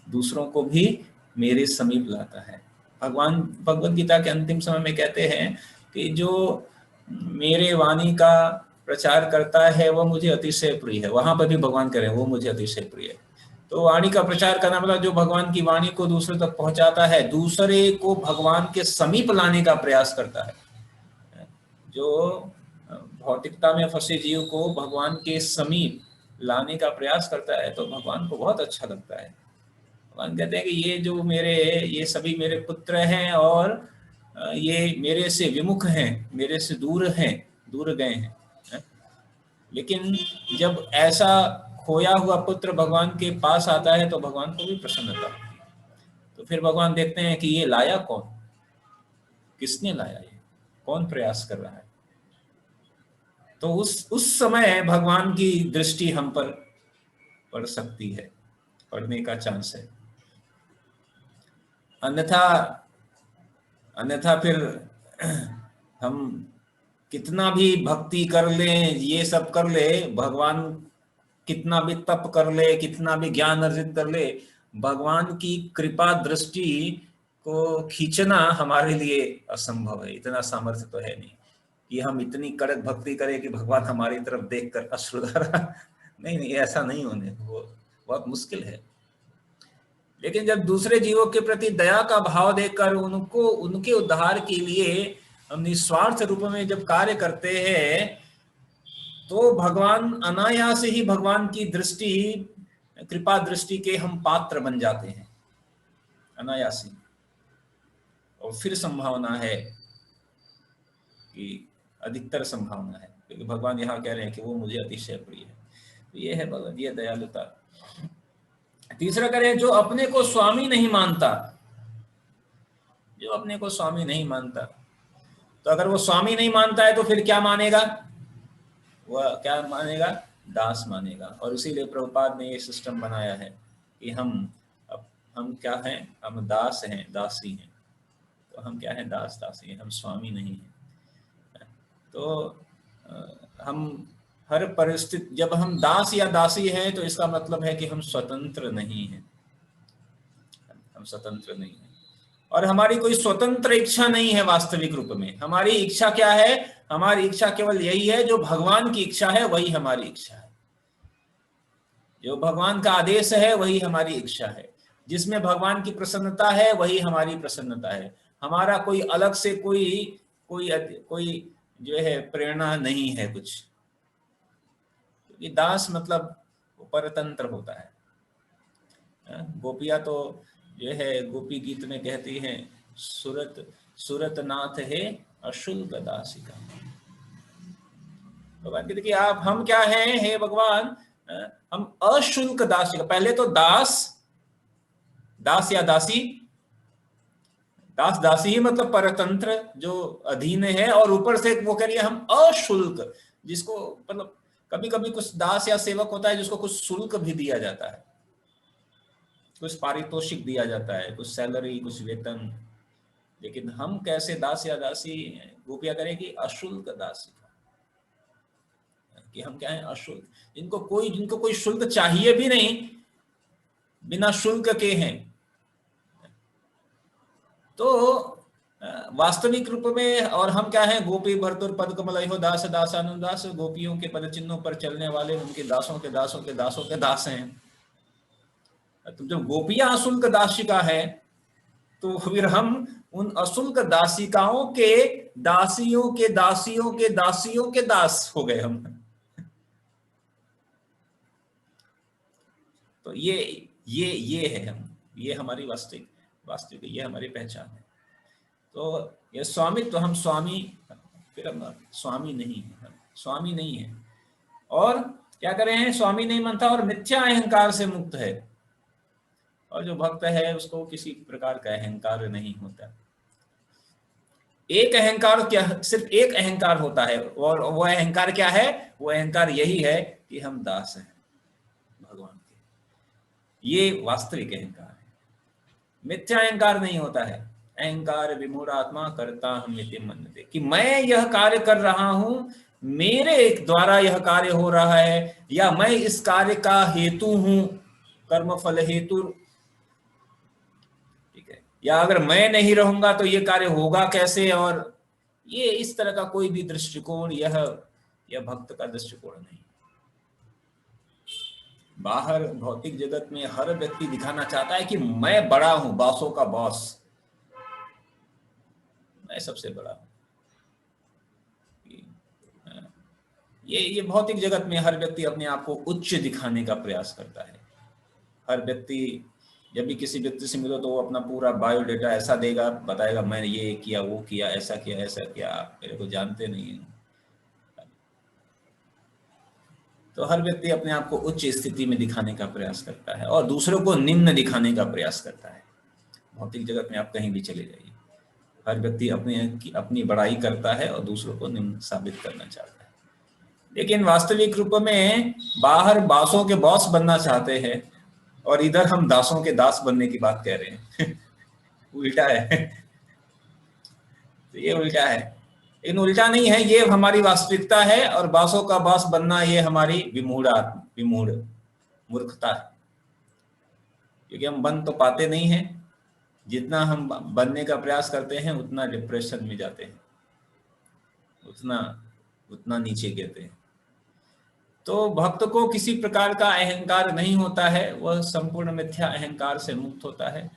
दूसरों को भी मेरे समीप लाता है। भगवान भगवद गीता के अंतिम समय में कहते हैं कि जो मेरे वाणी का प्रचार करता है वह मुझे अतिशय प्रिय है। वहां पर भी भगवान कह रहे हैं वो मुझे अतिशय प्रिय है। तो वाणी का प्रचार करना मतलब जो भगवान की वाणी को दूसरे तक पहुंचाता है, दूसरे को भगवान के समीप लाने का प्रयास करता है। जो भौतिकता में फंसे जीव को भगवान के समीप लाने का प्रयास करता है तो भगवान को बहुत अच्छा लगता है। भगवान कहते हैं कि ये सभी मेरे पुत्र हैं और ये मेरे से विमुख हैं, मेरे से दूर हैं, दूर गए हैं। लेकिन जब ऐसा खोया हुआ पुत्र भगवान के पास आता है तो भगवान को भी प्रसन्नता होती है। तो फिर भगवान देखते हैं कि ये लाया कौन, किसने लाया, ये कौन प्रयास कर रहा है। तो उस समय भगवान की दृष्टि हम पर पड़ सकती है, पड़ने का चांस है। अन्यथा फिर हम कितना भी भक्ति कर लें, ये सब कर ले, भगवान कितना भी तप कर ले, कितना भी ज्ञान अर्जित कर ले, भगवान की कृपा दृष्टि को खींचना हमारे लिए असंभव है। इतना सामर्थ्य तो है नहीं कि हम इतनी कड़क भक्ति करें कि भगवान हमारी तरफ देखकर अश्रुधारा नहीं, ऐसा नहीं होने, वो बहुत मुश्किल है। लेकिन जब दूसरे जीवों के प्रति दया का भाव देकर उनके उद्धार के लिए हम निस्वार्थ रूप में जब कार्य करते हैं तो भगवान अनायास ही भगवान की दृष्टि, कृपा दृष्टि के हम पात्र बन जाते हैं, अनायास ही। और फिर संभावना है कि अधिकतर संभावना है, क्योंकि भगवान यहाँ कह रहे हैं कि वो मुझे अतिशय प्रिय है। तो ये है भगवान, ये दयालुता। तीसरा करें, जो अपने को स्वामी नहीं मानता, जो अपने को स्वामी नहीं मानता, तो अगर वो स्वामी नहीं मानता है तो फिर क्या मानेगा? वह क्या मानेगा? दास मानेगा। और इसीलिए प्रभुपाद ने ये सिस्टम बनाया है कि हम क्या हैं? हम दास हैं, दासी हैं। तो हम क्या हैं? दास दासी हैं, हम स्वामी नहीं हैं। तो हम हर परिस्थिति, जब हम दास या दासी हैं तो इसका मतलब है कि हम स्वतंत्र नहीं हैं, हम स्वतंत्र नहीं हैं। और हमारी कोई स्वतंत्र इच्छा नहीं है वास्तविक रूप में। हमारी इच्छा क्या है? हमारी इच्छा केवल यही है, जो भगवान की इच्छा है वही हमारी इच्छा है, जो भगवान का आदेश है वही हमारी इच्छा है, जिसमें भगवान की प्रसन्नता है वही हमारी प्रसन्नता है। हमारा कोई अलग से कोई जो है प्रेरणा नहीं है कुछ। क्योंकि दास मतलब परतंत्र होता है। गोपिया तो जो है गोपी गीत में कहती हैं, सुरत नाथ है अशुल्क दासिका। भगवान कहते कि हम क्या हैं? हे भगवान, हम अशुल्क दासिका। पहले तो दास या दासी, दास दासी ही मतलब परतंत्र जो अधीन है, और ऊपर से वो कह रही है हम अशुल्क, जिसको मतलब कभी कभी कुछ दास या सेवक होता है जिसको कुछ शुल्क भी दिया जाता है, कुछ पारितोषिक दिया जाता है, कुछ सैलरी, कुछ वेतन। लेकिन हम कैसे दास या दासी? गोपिया करेगी अशुल्क दासी, कि हम क्या है? अशुल्क, जिनको कोई शुल्क चाहिए भी नहीं, बिना शुल्क के हैं। तो वास्तविक रूप में और हम क्या है? गोपी भर्तुर पद कमल हो दास दासानुदास, गोपियों के पद चिन्हों पर चलने वाले, उनके दासों के दासों के दासों के दास हैं। तो जब गोपियां अशुल्क दासिका है तो फिर हम उन अशुल्क दासिकाओं के दासियों के दासियों के दासियों के दास हो गए हम। तो ये है हम, ये हमारी वास्तविक ये हमारी पहचान है। तो ये स्वामित्व, हम स्वामी, फिर हम स्वामी नहीं है, स्वामी नहीं है। और क्या करें हैं, स्वामी नहीं मानता और मिथ्या अहंकार से मुक्त है। और जो भक्त है उसको किसी प्रकार का अहंकार नहीं होता। एक अहंकार क्या, सिर्फ एक अहंकार होता है, और वो अहंकार क्या है, वो अहंकार यही है कि हम दास हैं भगवान के। ये वास्तविक अहंकार है, मिथ्या अहंकार नहीं होता है। अहंकार विमूढ़ आत्मा करता हम इति मन्यते, कि मैं यह कार्य कर रहा हूं, मेरे द्वारा यह कार्य हो रहा है, या मैं इस कार्य का हेतु हूं, कर्म फल हेतु, ठीक है, या अगर मैं नहीं रहूंगा तो ये कार्य होगा कैसे। और ये इस तरह का कोई भी दृष्टिकोण यह भक्त का दृष्टिकोण नहीं। बाहर भौतिक जगत में हर व्यक्ति दिखाना चाहता है कि मैं बड़ा हूं, बॉसों का बॉस, मैं सबसे बड़ा हूं। ये भौतिक जगत में हर व्यक्ति अपने आप को उच्च दिखाने का प्रयास करता है। हर व्यक्ति जब भी किसी व्यक्ति से मिलो तो वो अपना पूरा बायोडेटा ऐसा देगा, बताएगा मैंने ये किया, वो किया, ऐसा किया, ऐसा किया, आप मेरे को जानते नहीं हैं। तो हर व्यक्ति अपने आप को उच्च स्थिति में दिखाने का प्रयास करता है और दूसरों को निम्न दिखाने का प्रयास करता है। भौतिक जगत में आप कहीं भी चले जाइए, हर व्यक्ति अपनी बड़ाई करता है और दूसरों को निम्न साबित करना चाहता है। लेकिन वास्तविक रूप में बाहर बासों के बॉस बनना चाहते हैं और इधर हम दासों के दास बनने की बात कह रहे हैं। उल्टा है। तो ये उल्टा है, इन उल्टा नहीं है, ये हमारी वास्तविकता है। और बासों का बास बनना ये हमारी विमूढ़ मूर्खता है, क्योंकि हम बन तो पाते नहीं हैं। जितना हम बनने का प्रयास करते हैं उतना डिप्रेशन में जाते हैं, उतना नीचे गिरते हैं। तो भक्त को किसी प्रकार का अहंकार नहीं होता है, वह संपूर्ण मिथ्या अहंकार से मुक्त होता है।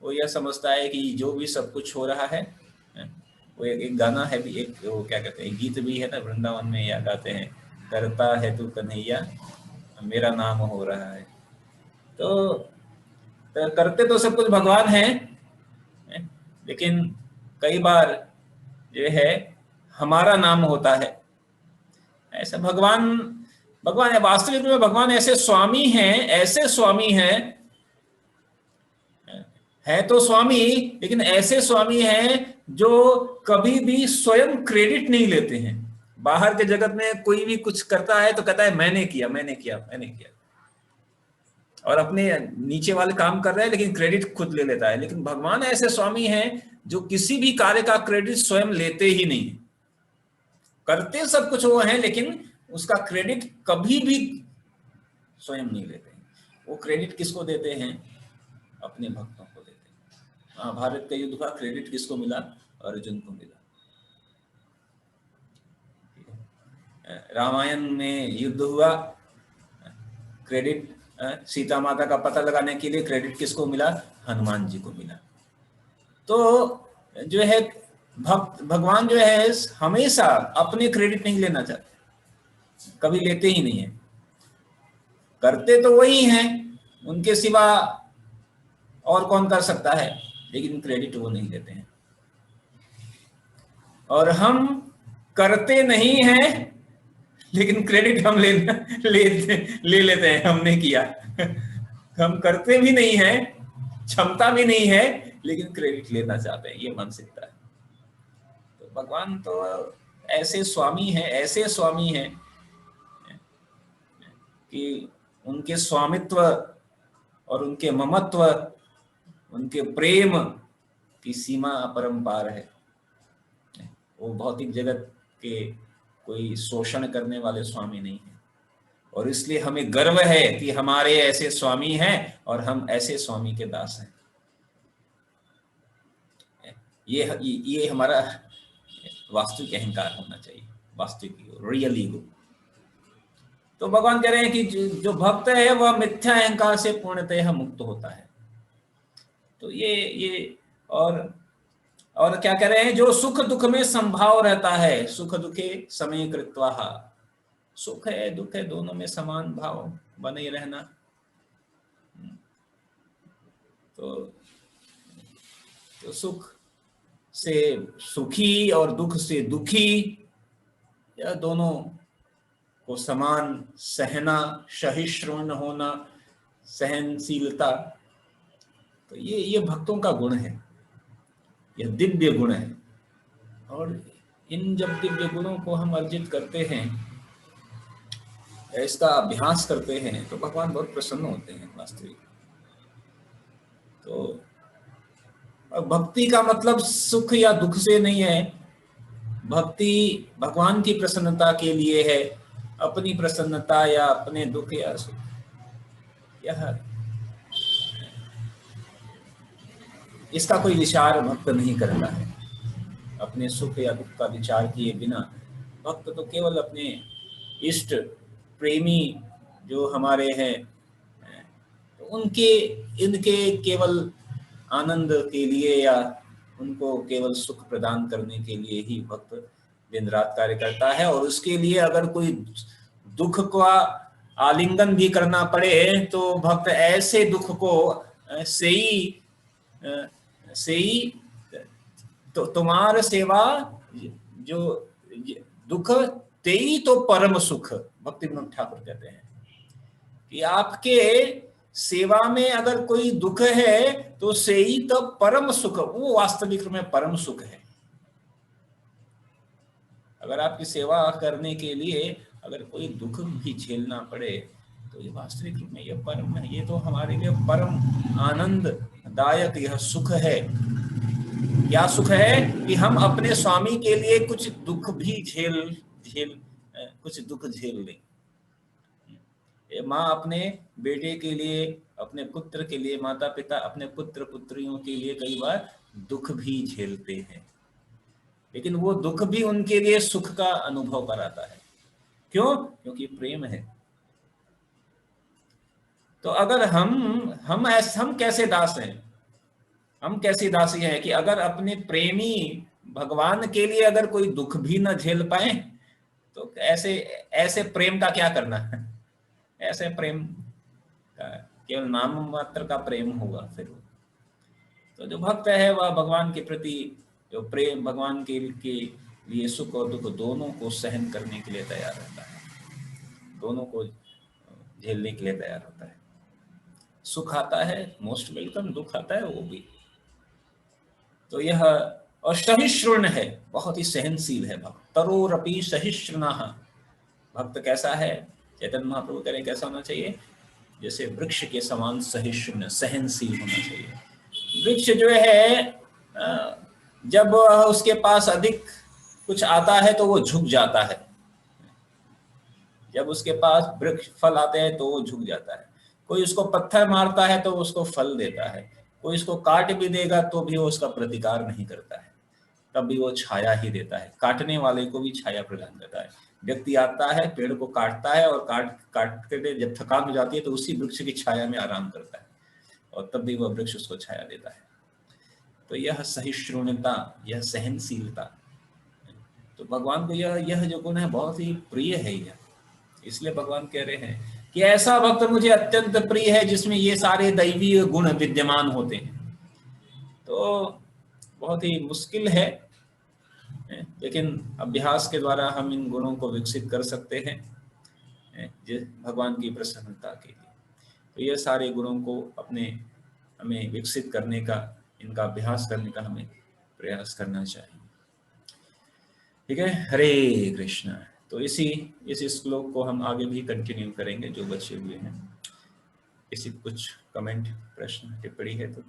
वो यह समझता है कि जो भी सब कुछ हो रहा है, वो एक गाना है भी, एक वो क्या कहते हैं, गीत भी है ना वृंदावन में, या गाते हैं, करता है तू कन्हैया मेरा नाम हो रहा है। तो करते तो सब कुछ भगवान है, लेकिन कई बार जो है हमारा नाम होता है। ऐसा भगवान वास्तविक में भगवान ऐसे स्वामी हैं, है तो स्वामी, लेकिन ऐसे स्वामी हैं जो कभी भी स्वयं क्रेडिट नहीं लेते हैं। बाहर के जगत में कोई भी कुछ करता है तो कहता है मैंने किया, और अपने नीचे वाले काम कर रहे हैं लेकिन क्रेडिट खुद ले लेता है। लेकिन भगवान ऐसे स्वामी हैं जो किसी भी कार्य का क्रेडिट स्वयं लेते ही नहीं, करते सब कुछ वो हैं, लेकिन उसका क्रेडिट कभी भी स्वयं नहीं लेते हैं। वो क्रेडिट किसको देते हैं? अपने भक्तों को देते हैं। महाभारत का युद्ध का क्रेडिट किसको मिला? अर्जुन को मिला। रामायण में युद्ध हुआ, क्रेडिट सीता माता का पता लगाने के लिए क्रेडिट किसको मिला? हनुमान जी को मिला। तो जो है भगवान जो है हमेशा अपने क्रेडिट नहीं लेना चाहते, कभी लेते ही नहीं है। करते तो वही हैं, उनके सिवा और कौन कर सकता है, लेकिन क्रेडिट वो नहीं लेते हैं। और हम करते नहीं हैं लेकिन क्रेडिट हम ले लेते हैं, हमने किया। हम करते भी नहीं हैं, क्षमता भी नहीं है, लेकिन क्रेडिट लेना चाहते हैं। ये मानसिकता है। तो भगवान तो ऐसे स्वामी हैं कि उनके स्वामित्व और उनके ममत्व, उनके प्रेम की सीमा अपरंपार है। वो भौतिक जगत के कोई शोषण करने वाले स्वामी नहीं है। और इसलिए हमें गर्व है कि हमारे ऐसे स्वामी हैं और हम ऐसे स्वामी के दास हैं। ये हमारा वास्तविक अहंकार होना चाहिए, वास्तविक रियल ईगो। तो भगवान कह रहे हैं कि जो भक्त है वह मिथ्या अहंकार से पूर्णतः मुक्त होता है। तो ये और क्या कह रहे हैं? जो सुख दुख में संभाव रहता है, सुख दुखे समय कृत्वा, सुख है दुख है दोनों में समान भाव बने रहना। तो सुख से सुखी और दुख से दुखी, यह दोनों को समान सहना, सहिष्णु होना, सहनशीलता, तो ये भक्तों का गुण है, यह दिव्य गुण है। और इन जब दिव्य गुणों को हम अर्जित करते हैं, इसका अभ्यास करते हैं, तो भगवान बहुत प्रसन्न होते हैं वास्तविक। तो भक्ति का मतलब सुख या दुख से नहीं है, भक्ति भगवान की प्रसन्नता के लिए है, अपनी प्रसन्नता या अपने दुख या सुख, यह इसका कोई विचार भक्त नहीं करता है। अपने सुख या दुख का विचार किए बिना भक्त तो केवल अपने इष्ट प्रेमी जो हमारे हैं, उनके इनके केवल आनंद के लिए या उनको केवल सुख प्रदान करने के लिए ही भक्त दिन रात कार्य करता है। और उसके लिए अगर कोई दुख का आलिंगन भी करना पड़े तो भक्त ऐसे दुख को से ही तो तुम्हार सेवा जो दुख तेई तो परम सुख, भक्ति विनोद ठाकुर कहते हैं कि आपके सेवा में अगर कोई दुख है तो से ही तो परम सुख, वो वास्तविक में परम सुख है। अगर आपकी सेवा करने के लिए अगर कोई दुख भी झेलना पड़े तो ये वास्तविक रूप में ये परम है, ये तो हमारे लिए परम आनंददायक यह सुख है। क्या सुख है कि हम अपने स्वामी के लिए कुछ दुख भी कुछ दुख झेल लें। माँ अपने बेटे के लिए, अपने पुत्र के लिए, माता पिता अपने पुत्र पुत्रियों के लिए कई बार दुख भी झेलते हैं, लेकिन वो दुख भी उनके लिए सुख का अनुभव कराता है। क्यों? क्योंकि प्रेम है। तो अगर हम कैसे दास हैं, हम कैसी दासी हैं कि अगर अपने प्रेमी भगवान के लिए अगर कोई दुख भी न झेल पाए तो ऐसे प्रेम का क्या करना है? ऐसे प्रेम का केवल नाम मात्र का प्रेम होगा फिर। तो जो भक्त है वह भगवान के प्रति जो प्रेम, भगवान के लिए सुख और दुख दोनों को सहन करने के लिए तैयार रहता है, दोनों को झेलने के लिए तैयार होता है। सुख आता है मोस्ट वेलकम, दुख आता है वो भी। तो यह और सहिष्णु है, बहुत ही सहनशील है भक्त। तरोरपि सहिष्णुनः, भक्त कैसा है? चैतन्य महाप्रभु कह रहे कैसा होना चाहिए? जैसे वृक्ष के समान सहिष्णु, सहनशील होना चाहिए। वृक्ष जो है जब उसके पास अधिक कुछ आता है तो वो झुक जाता है, जब उसके पास वृक्ष फल आते हैं तो वो झुक जाता है। कोई उसको पत्थर मारता है तो उसको फल देता है, कोई इसको काट भी देगा तो भी वो उसका प्रतिकार नहीं करता है, तब भी वो छाया ही देता है, काटने वाले को भी छाया प्रदान करता है। व्यक्ति आता है, पेड़ को काटता है और काट के जब थकान हो जाती है तो उसी वृक्ष की छाया में आराम करता है और तब भी वह वृक्ष उसको छाया देता है। तो यह सहिष्णुता, यह सहनशीलता, तो भगवान को यह जो गुण है बहुत ही प्रिय है यह। इसलिए भगवान कह रहे हैं कि ऐसा भक्त मुझे अत्यंत प्रिय है जिसमें ये सारे दैवीय गुण विद्यमान होते हैं। तो बहुत ही मुश्किल है, लेकिन अभ्यास के द्वारा हम इन गुणों को विकसित कर सकते हैं भगवान की प्रसन्नता के लिए। तो ये सारे गुणों को हमें विकसित करने का, इनका अभ्यास करने का हमें प्रयास करना चाहिए। ठीक है, हरे कृष्ण। तो इस श्लोक को हम आगे भी कंटिन्यू करेंगे जो बचे हुए हैं। किसी कुछ कमेंट, प्रश्न, टिप्पणी है तो